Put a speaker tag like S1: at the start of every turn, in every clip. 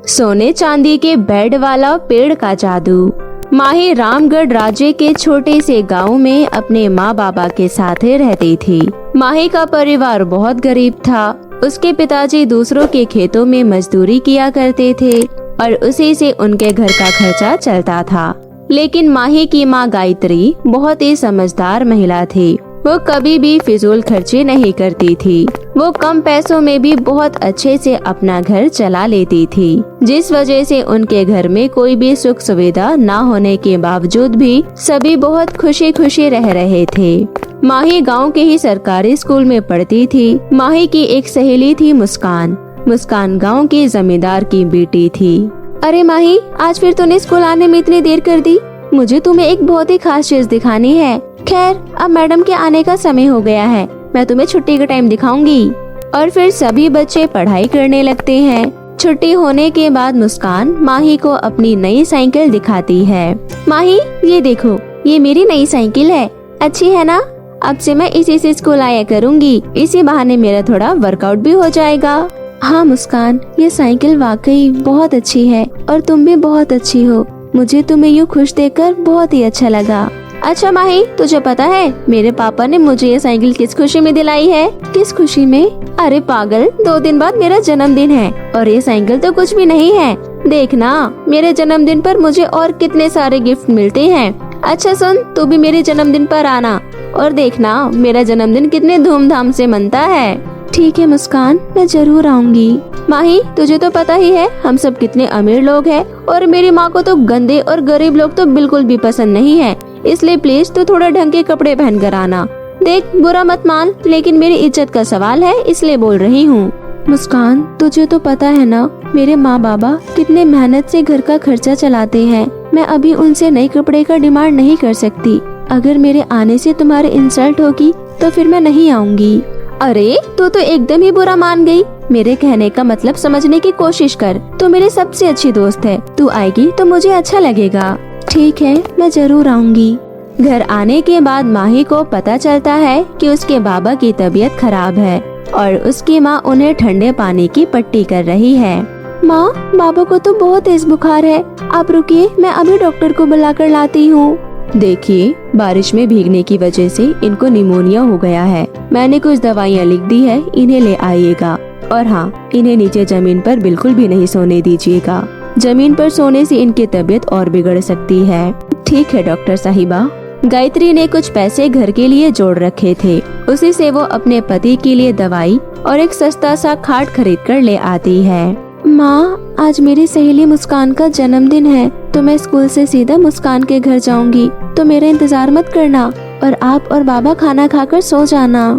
S1: सोने चांदी के बेड वाला पेड़ का जादू। माही रामगढ़ राज्य के छोटे से गांव में अपने माँ बाबा के साथ रहती थी। माही का परिवार बहुत गरीब था। उसके पिताजी दूसरों के खेतों में मजदूरी किया करते थे और उसी से उनके घर का खर्चा चलता था। लेकिन माही की माँ गायत्री बहुत ही समझदार महिला थी। वो कभी भी फिजूल खर्चे नहीं करती थी। वो कम पैसों में भी बहुत अच्छे से अपना घर चला लेती थी, जिस वजह से उनके घर में कोई भी सुख सुविधा न होने के बावजूद भी सभी बहुत खुशी खुशी रह रहे थे। माही गांव के ही सरकारी स्कूल में पढ़ती थी। माही की एक सहेली थी मुस्कान। मुस्कान गांव के जमींदार की बेटी थी। अरे माही, आज फिर तूने स्कूल आने में इतनी देर कर दी। मुझे तुम्हें एक बहुत ही खास चीज दिखानी है। खैर, अब मैडम के आने का समय हो गया है। मैं तुम्हें छुट्टी का टाइम दिखाऊंगी। और फिर सभी बच्चे पढ़ाई करने लगते हैं। छुट्टी होने के बाद मुस्कान माही को अपनी नई साइकिल दिखाती है। माही, ये देखो, ये मेरी नई साइकिल है। अच्छी है ना? अब से मैं इसी से स्कूल आया करूँगी। इसी बहाने मेरा थोड़ा वर्कआउट भी हो जाएगा। हाँ मुस्कान, ये साइकिल वाकई बहुत अच्छी है और तुम भी बहुत अच्छी हो। मुझे तुम्हें यूँ खुश देखकर बहुत ही अच्छा लगा। अच्छा माही, तुझे पता है मेरे पापा ने मुझे ये साइकिल किस खुशी में दिलाई है? किस खुशी में? अरे पागल, 2 दिन बाद मेरा जन्मदिन है और ये साइकिल तो कुछ भी नहीं है। देखना, मेरे जन्मदिन पर मुझे और कितने सारे गिफ्ट मिलते हैं। अच्छा सुन, तू भी मेरे जन्मदिन पर आना और देखना मेरा जन्मदिन कितने धूमधाम से मनता है। ठीक है मुस्कान, मैं जरूर आऊंगी। माही, तुझे तो पता ही है हम सब कितने अमीर लोग हैं और मेरी माँ को तो गंदे और गरीब लोग तो बिल्कुल भी पसंद नहीं है। इसलिए प्लीज तू थोड़ा ढंग के कपड़े पहन कर आना। देख, बुरा मत मान, लेकिन मेरी इज्जत का सवाल है इसलिए बोल रही हूँ। मुस्कान, तुझे तो पता है ना मेरे माँ बाबा कितने मेहनत से घर का खर्चा चलाते हैं। मैं अभी उनसे नए कपड़े का डिमांड नहीं कर सकती। अगर मेरे आने से तुम्हारे इंसल्ट होगी तो फिर मैं नहीं आऊंगी। अरे तू तो एकदम ही बुरा मान गई। मेरे कहने का मतलब समझने की कोशिश कर। तू मेरी सबसे अच्छी दोस्त है। तू आएगी तो मुझे अच्छा लगेगा। ठीक है, मैं जरूर आऊंगी। घर आने के बाद माही को पता चलता है कि उसके बाबा की तबीयत खराब है और उसकी माँ उन्हें ठंडे पानी की पट्टी कर रही है। माँ, बाबा को तो बहुत तेज बुखार है। आप रुकिए, मैं अभी डॉक्टर को बुलाकर लाती हूँ। देखिए, बारिश में भीगने की वजह से इनको निमोनिया हो गया है। मैंने कुछ दवाइयाँ लिख दी है, इन्हें ले आइएगा। और हाँ, इन्हें नीचे जमीन पर बिल्कुल भी नहीं सोने दीजिएगा। जमीन पर सोने से इनकी तबीयत और बिगड़ सकती है। ठीक है डॉक्टर साहिबा। गायत्री ने कुछ पैसे घर के लिए जोड़ रखे थे। उसी से वो अपने पति के लिए दवाई और एक सस्ता सा खाट खरीद कर ले आती है। माँ, आज मेरी सहेली मुस्कान का जन्मदिन है तो मैं स्कूल से सीधा मुस्कान के घर जाऊंगी, तो मेरा इंतजार मत करना और आप और बाबा खाना खाकर सो जाना।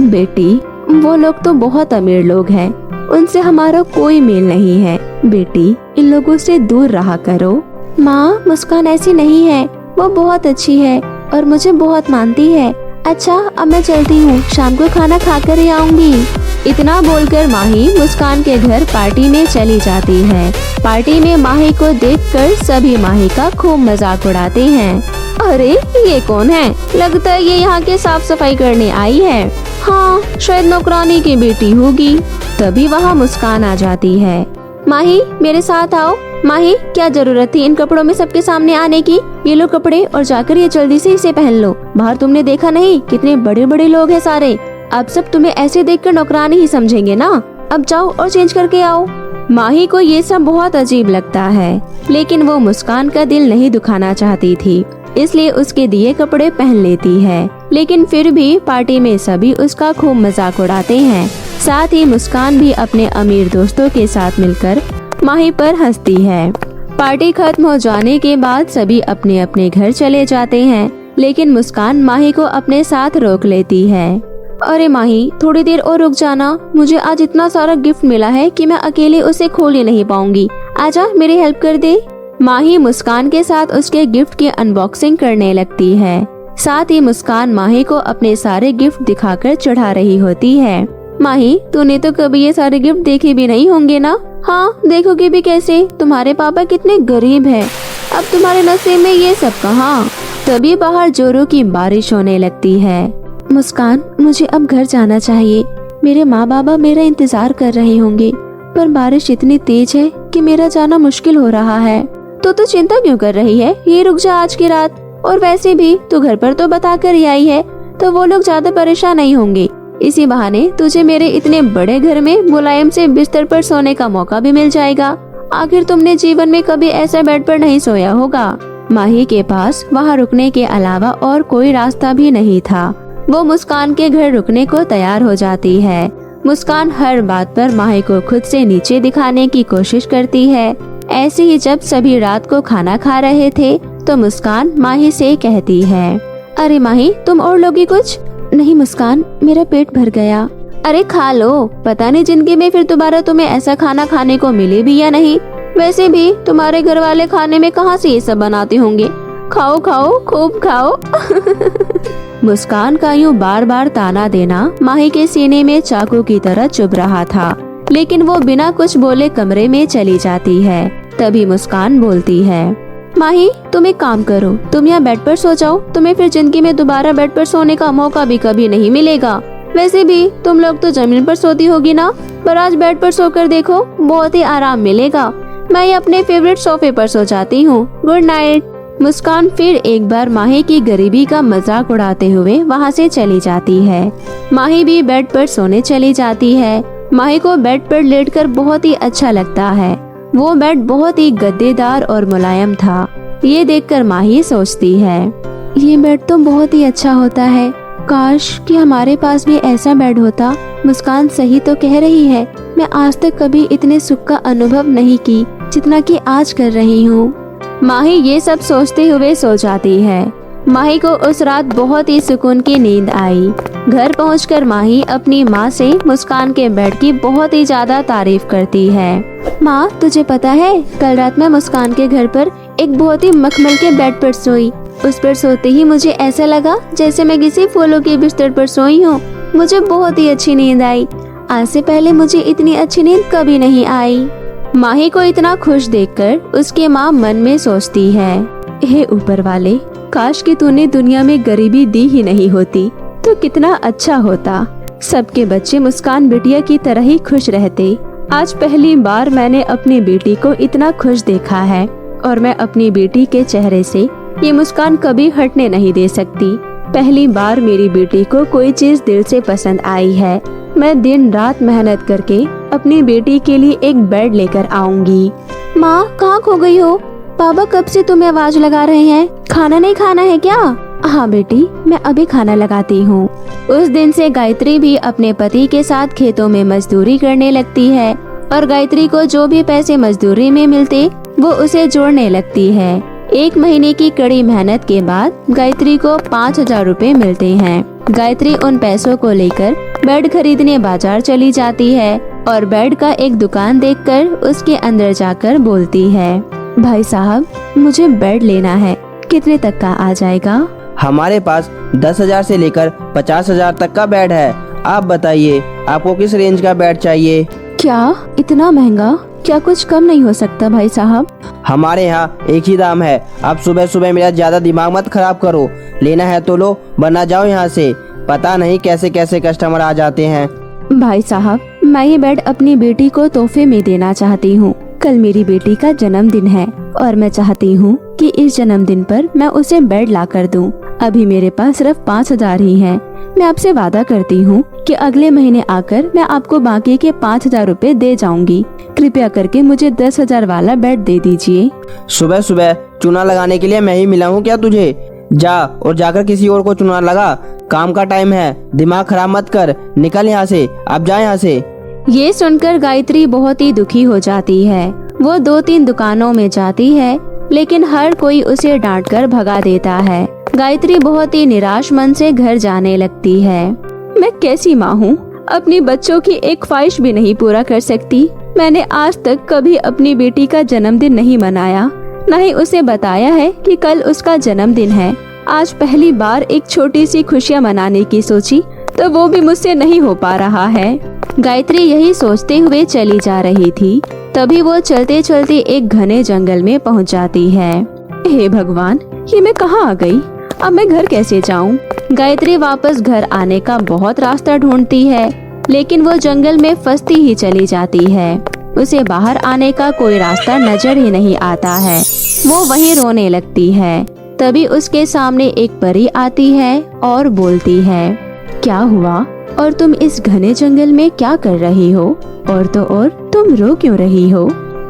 S1: बेटी, वो लोग तो बहुत अमीर लोग हैं, उनसे हमारा कोई मेल नहीं है। बेटी, इन लोगों से दूर रहा करो। माँ, मुस्कान ऐसी नहीं है, वो बहुत अच्छी है और मुझे बहुत मानती है। अच्छा, अब मैं चलती हूँ, शाम को खाना खाकर ही आऊंगी। इतना बोलकर माही मुस्कान के घर पार्टी में चली जाती है। पार्टी में माही को देखकर सभी माही का खूब मजाक उड़ाते हैं। अरे ये कौन है? लगता है ये यहाँ के साफ सफाई करने आई है। हाँ, शायद नौकरानी की बेटी होगी। तभी वहाँ मुस्कान आ जाती है। माही, मेरे साथ आओ। माही, क्या जरूरत थी इन कपड़ों में सबके सामने आने की? ये लो कपड़े और जाकर ये जल्दी से इसे पहन लो। बाहर तुमने देखा नहीं कितने बड़े बड़े लोग हैं सारे। अब सब तुम्हें ऐसे देखकर नौकरानी ही समझेंगे ना। अब जाओ और चेंज करके आओ। माही को ये सब बहुत अजीब लगता है, लेकिन वो मुस्कान का दिल नहीं दुखाना चाहती थी, इसलिए उसके दिए कपड़े पहन लेती है। लेकिन फिर भी पार्टी में सभी उसका खूब मजाक उड़ाते हैं। साथ ही मुस्कान भी अपने अमीर दोस्तों के साथ मिलकर माही पर हंसती है। पार्टी खत्म हो जाने के बाद सभी अपने अपने घर चले जाते हैं, लेकिन मुस्कान माही को अपने साथ रोक लेती है। अरे माही, थोड़ी देर और रुक जाना। मुझे आज इतना सारा गिफ्ट मिला है कि मैं अकेले उसे खोल ही नहीं पाऊंगी। आजा, मेरी हेल्प कर दे। माही मुस्कान के साथ उसके गिफ्ट की अनबॉक्सिंग करने लगती है। साथ ही मुस्कान माही को अपने सारे गिफ्ट दिखाकर चढ़ा रही होती है। माही, तूने तो कभी ये सारे गिफ्ट देखे भी नहीं होंगे ना? हाँ, देखोगे भी कैसे? तुम्हारे पापा कितने गरीब हैं। अब तुम्हारे नसीब में ये सब कहाँ? तभी बाहर जोरों की बारिश होने लगती है। मुस्कान, मुझे अब घर जाना चाहिए। मेरे माँ बाबा मेरा इंतजार कर रहे होंगे पर बारिश इतनी तेज है कि मेरा जाना मुश्किल हो रहा है। तो तू चिंता क्यों कर रही है? ये रुक जा आज की रात। और वैसे भी तू घर पर तो बता कर ही आई है, तो वो लोग ज्यादा परेशान नहीं होंगे। इसी बहाने तुझे मेरे इतने बड़े घर में मुलायम से बिस्तर पर सोने का मौका भी मिल जाएगा। आखिर तुमने जीवन में कभी ऐसा बेड पर नहीं सोया होगा। माही के पास वहाँ रुकने के अलावा और कोई रास्ता भी नहीं था। वो मुस्कान के घर रुकने को तैयार हो जाती है। मुस्कान हर बात पर माही को खुद से नीचे दिखाने की कोशिश करती है। ऐसे ही जब सभी रात को खाना खा रहे थे तो मुस्कान माही से कहती है, अरे माही, तुम और लोगी कुछ? नहीं मुस्कान, मेरा पेट भर गया। अरे खा लो, पता नहीं जिंदगी में फिर दोबारा तुम्हें ऐसा खाना खाने को मिले भी या नहीं। वैसे भी तुम्हारे घर वाले खाने में कहाँ से ये सब बनाते होंगे। खाओ खाओ, खूब खाओ। मुस्कान का यूँ बार बार ताना देना माही के सीने में चाकू की तरह चुभ रहा था, लेकिन वो बिना कुछ बोले कमरे में चली जाती है। तभी मुस्कान बोलती है, माही तुम एक काम करो, तुम यहाँ बेड पर सो जाओ। तुम्हें फिर जिंदगी में दोबारा बेड पर सोने का मौका भी कभी नहीं मिलेगा। वैसे भी तुम लोग तो जमीन पर सोती होगी ना, पर आज बेड पर सोकर देखो, बहुत ही आराम मिलेगा। मैं अपने फेवरेट सोफे पर सो जाती हूँ। Good night. मुस्कान फिर एक बार माही की गरीबी का मजाक उड़ाते हुए वहाँ से चली जाती है। माही भी बेड पर सोने चली जाती है। माही को बेड पर लेटकर बहुत ही अच्छा लगता है। वो बेड बहुत ही गद्देदार और मुलायम था। ये देखकर माही सोचती है, ये बेड तो बहुत ही अच्छा होता है। काश कि हमारे पास भी ऐसा बेड होता। मुस्कान सही तो कह रही है। मैं आज तक कभी इतने सुख का अनुभव नहीं की जितना कि आज कर रही हूँ। माही ये सब सोचते हुए सो जाती है। माही को उस रात बहुत ही सुकून की नींद आई। घर पहुंचकर माही अपनी माँ से मुस्कान के बेड की बहुत ही ज्यादा तारीफ करती है। माँ तुझे पता है, कल रात मैं मुस्कान के घर पर एक बहुत ही मखमल के बेड पर सोई। उस पर सोते ही मुझे ऐसा लगा जैसे मैं किसी फूलों के बिस्तर पर सोई हूँ। मुझे बहुत ही अच्छी नींद आई। आज से पहले मुझे इतनी अच्छी नींद कभी नहीं आई। माही को इतना खुश देखकर उसकी माँ मन में सोचती है, हे ऊपर वाले, काश कि तूने दुनिया में गरीबी दी ही नहीं होती तो कितना अच्छा होता। सबके बच्चे मुस्कान बिटिया की तरह ही खुश रहते। आज पहली बार मैंने अपनी बेटी को इतना खुश देखा है और मैं अपनी बेटी के चेहरे से ये मुस्कान कभी हटने नहीं दे सकती। पहली बार मेरी बेटी को कोई चीज दिल से पसंद आई है। मैं दिन रात मेहनत करके अपनी बेटी के लिए एक बेड लेकर आऊंगी। माँ कहाँ खो गई हो? पापा कब से तुम्हें आवाज लगा रहे हैं। खाना नहीं खाना है क्या? हाँ बेटी, मैं अभी खाना लगाती हूँ। उस दिन से गायत्री भी अपने पति के साथ खेतों में मजदूरी करने लगती है और गायत्री को जो भी पैसे मजदूरी में मिलते वो उसे जोड़ने लगती है। 1 महीने की कड़ी मेहनत के बाद गायत्री को 5,000 रुपए मिलते हैं। गायत्री उन पैसों को लेकर बेड खरीदने बाजार चली जाती है और बेड का एक दुकान देखकर उसके अंदर जाकर बोलती है, भाई साहब मुझे बेड लेना है, कितने तक का आ जाएगा?
S2: हमारे पास 10,000 से लेकर 50,000 तक का बेड है। आप बताइए आपको किस रेंज का बेड चाहिए?
S1: क्या इतना महंगा? क्या कुछ कम नहीं हो सकता भाई साहब?
S2: हमारे यहाँ एक ही दाम है। आप सुबह सुबह मेरा ज्यादा दिमाग मत खराब करो। लेना है तो लो, वरना जाओ यहाँ से। पता नहीं कैसे कैसे कस्टमर आ जाते हैं।
S1: भाई साहब मैं ये बेड अपनी बेटी को तोहफे में देना चाहती हूँ। कल मेरी बेटी का जन्मदिन है और मैं चाहती हूँ कि इस जन्मदिन पर मैं उसे बेड ला कर दूँ। अभी मेरे पास सिर्फ 5,000 ही हैं। मैं आपसे वादा करती हूँ कि अगले महीने आकर मैं आपको बाकी के 5,000 रुपए दे जाऊंगी। कृपया करके मुझे 10,000 वाला बेड दे दीजिए।
S2: सुबह सुबह चुना लगाने के लिए मैं ही मिला हूँ क्या तुझे? जा और जाकर किसी और को चुना लगा। काम का टाइम है, दिमाग खराब मत कर। निकल यहाँ से, अब जा यहाँ से।
S1: ये सुनकर गायत्री बहुत ही दुखी हो जाती है। वो 2-3 दुकानों में जाती है लेकिन हर कोई उसे डांट कर भगा देता है। गायत्री बहुत ही निराश मन से घर जाने लगती है। मैं कैसी माँ हूँ, अपनी बच्चों की एक ख्वाहिश भी नहीं पूरा कर सकती। मैंने आज तक कभी अपनी बेटी का जन्मदिन नहीं मनाया, न ही उसे बताया है कि कल उसका जन्मदिन है। आज पहली बार एक छोटी सी खुशियाँ मनाने की सोची तो वो भी मुझसे नहीं हो पा रहा है। गायत्री यही सोचते हुए चली जा रही थी। तभी वो चलते चलते एक घने जंगल में पहुंच जाती है। हे भगवान, ये मैं कहाँ आ गई? अब मैं घर कैसे जाऊं? गायत्री वापस घर आने का बहुत रास्ता ढूंढती है लेकिन वो जंगल में फंसती ही चली जाती है। उसे बाहर आने का कोई रास्ता नजर ही नहीं आता है। वो वहीं रोने लगती है। तभी उसके सामने एक परी आती है और बोलती है, क्या हुआ और तुम इस घने जंगल में क्या कर रही हो? और तो और तुम रो क्यों रही हो?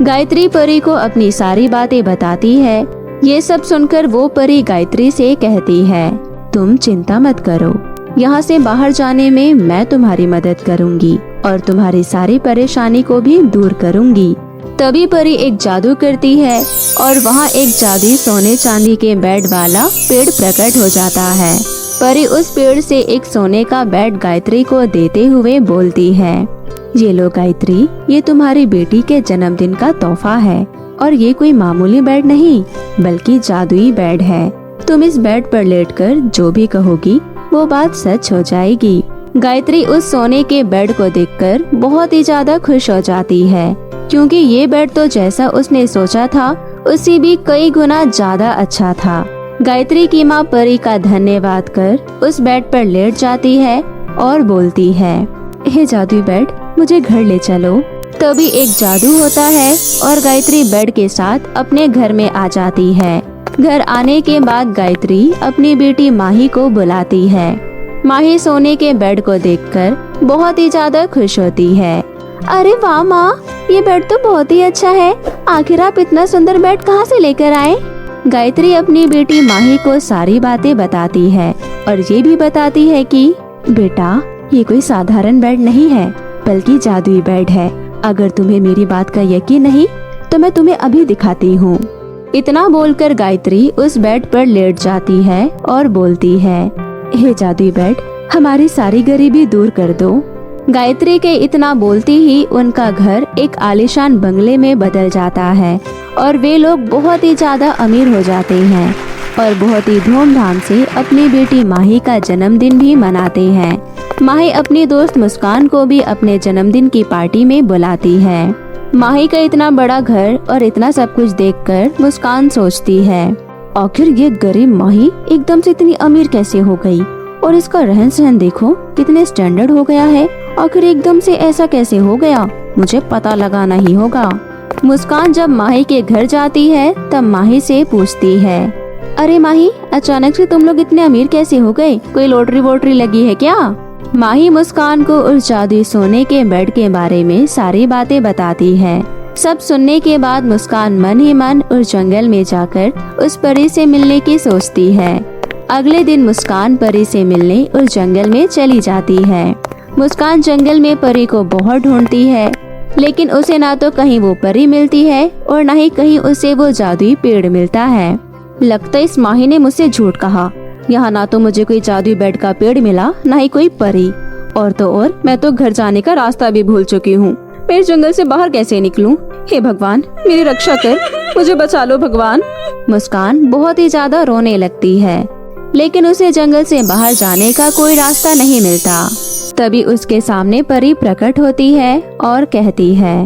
S1: गायत्री परी को अपनी सारी बातें बताती है। ये सब सुनकर वो परी गायत्री से कहती है, तुम चिंता मत करो, यहाँ से बाहर जाने में मैं तुम्हारी मदद करूँगी और तुम्हारी सारी परेशानी को भी दूर करूँगी। तभी परी एक जादू करती है और वहाँ एक जादुई सोने चांदी के बेड वाला पेड़ प्रकट हो जाता है। परी उस पेड़ से एक सोने का बेड गायत्री को देते हुए बोलती है, ये लो गायत्री, ये तुम्हारी बेटी के जन्मदिन का तोहफा है और ये कोई मामूली बेड नहीं बल्कि जादुई बेड है। तुम इस बेड पर लेटकर जो भी कहोगी वो बात सच हो जाएगी। गायत्री उस सोने के बेड को देखकर बहुत ही ज्यादा खुश हो जाती है, क्योंकि ये बेड तो जैसा उसने सोचा था उससे भी कई गुना ज्यादा अच्छा था। गायत्री की माँ परी का धन्यवाद कर उस बेड पर लेट जाती है और बोलती है, हे जादुई बेड, मुझे घर ले चलो। तभी एक जादू होता है और गायत्री बेड के साथ अपने घर में आ जाती है। घर आने के बाद गायत्री अपनी बेटी माही को बुलाती है। माही सोने के बेड को देखकर बहुत ही ज्यादा खुश होती है। अरे वाह माँ, ये बेड तो बहुत ही अच्छा है। आखिर आप इतना सुंदर बेड कहाँ से लेकर आए? गायत्री अपनी बेटी माही को सारी बातें बताती है और ये भी बताती है कि बेटा, ये कोई साधारण बेड नहीं है बल्कि जादुई बेड है। अगर तुम्हें मेरी बात का यकीन नहीं तो मैं तुम्हें अभी दिखाती हूँ। इतना बोलकर गायत्री उस बेड पर लेट जाती है और बोलती है, हे जादुई बेड, हमारी सारी गरीबी दूर कर दो। गायत्री के इतना बोलती ही उनका घर एक आलीशान बंगले में बदल जाता है और वे लोग बहुत ही ज्यादा अमीर हो जाते हैं और बहुत ही धूमधाम से अपनी बेटी माही का जन्मदिन भी मनाते हैं। माही अपनी दोस्त मुस्कान को भी अपने जन्मदिन की पार्टी में बुलाती है। माही का इतना बड़ा घर और इतना सब कुछ देखकर मुस्कान सोचती है, आखिर ये गरीब माही एकदम से इतनी अमीर कैसे हो गई? और इसका रहन सहन देखो कितने स्टैंडर्ड हो गया है। आखिर एकदम से ऐसा कैसे हो गया? मुझे पता लगाना ही होगा। मुस्कान जब माही के घर जाती है तब माही से पूछती है, अरे माही, अचानक से तुम लोग इतने अमीर कैसे हो गए? कोई लॉटरी वोटरी लगी है क्या? माही मुस्कान को उस जादुई सोने के बेड के बारे में सारी बातें बताती है। सब सुनने के बाद मुस्कान मन ही मन उस जंगल में जाकर उस परी से मिलने की सोचती है। अगले दिन मुस्कान परी से मिलने उस जंगल में चली जाती है। मुस्कान जंगल में परी को बहुत ढूंढती है, लेकिन उसे ना तो कहीं वो परी मिलती है और ना ही कहीं उसे वो जादुई पेड़ मिलता है। लगता है इस माही ने मुझसे झूठ कहा। यहाँ ना तो मुझे कोई जादुई बेड का पेड़ मिला, ना ही कोई परी। और तो और मैं तो घर जाने का रास्ता भी भूल चुकी हूँ। मैं इस जंगल से बाहर कैसे निकलूं? हे भगवान, मेरी रक्षा कर, मुझे बचा लो भगवान। मुस्कान बहुत ही ज्यादा रोने लगती है, लेकिन उसे जंगल से बाहर जाने का कोई रास्ता नहीं मिलता। तभी उसके सामने परी प्रकट होती है और कहती है,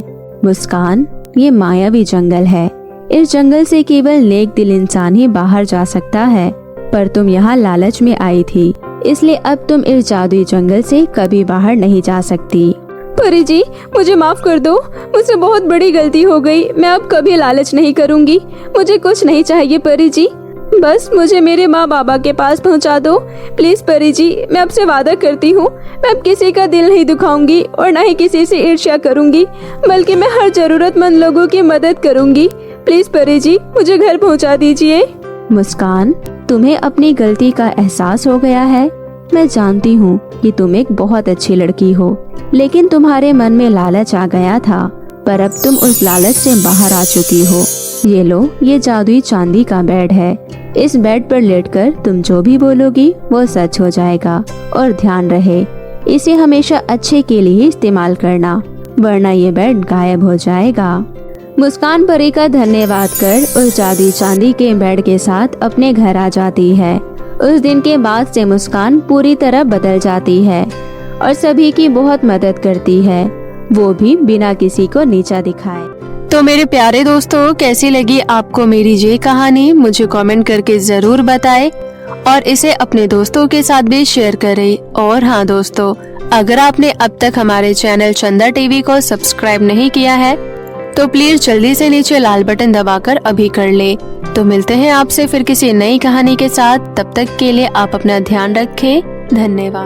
S1: मुस्कान, ये मायावी जंगल है। इस जंगल से केवल नेक दिल इंसान ही बाहर जा सकता है, पर तुम यहाँ लालच में आई थी, इसलिए अब तुम इस जादुई जंगल से कभी बाहर नहीं जा सकती। परी जी, मुझे माफ कर दो, मुझसे बहुत बड़ी गलती हो गई। मैं अब कभी लालच नहीं करूँगी। मुझे कुछ नहीं चाहिए परी जी, बस मुझे मेरे माँ बाबा के पास पहुँचा दो। प्लीज परी जी, मैं आपसे वादा करती हूँ, मैं अब किसी का दिल नहीं दुखाऊंगी और न ही किसी से ईर्ष्या करूँगी, बल्कि मैं हर जरूरतमंद लोगों की मदद करूँगी। प्लीज परी जी, मुझे घर पहुँचा दीजिए। मुस्कान, तुम्हें अपनी गलती का एहसास हो गया है। मैं जानती हूँ कि तुम एक बहुत अच्छी लड़की हो, लेकिन तुम्हारे मन में लालच आ गया था, पर अब तुम उस लालच से बाहर आ चुकी हो। ये लो, ये जादुई चांदी का बेड है। इस बेड पर लेटकर तुम जो भी बोलोगी वो सच हो जाएगा। और ध्यान रहे, इसे हमेशा अच्छे के लिए इस्तेमाल करना, वरना ये बेड गायब हो जाएगा। मुस्कान परी का धन्यवाद कर उस जादुई चांदी के बेड के साथ अपने घर आ जाती है। उस दिन के बाद से मुस्कान पूरी तरह बदल जाती है और सभी की बहुत मदद करती है, वो भी बिना किसी को नीचा दिखाए।
S3: तो मेरे प्यारे दोस्तों, कैसी लगी आपको मेरी ये कहानी? मुझे कमेंट करके जरूर बताएं और इसे अपने दोस्तों के साथ भी शेयर करें। और हाँ दोस्तों, अगर आपने अब तक हमारे चैनल चंदा टीवी को सब्सक्राइब नहीं किया है तो प्लीज जल्दी से नीचे लाल बटन दबाकर अभी कर ले। तो मिलते हैं आपसे फिर किसी नई कहानी के साथ। तब तक के लिए आप अपना ध्यान रखें। धन्यवाद।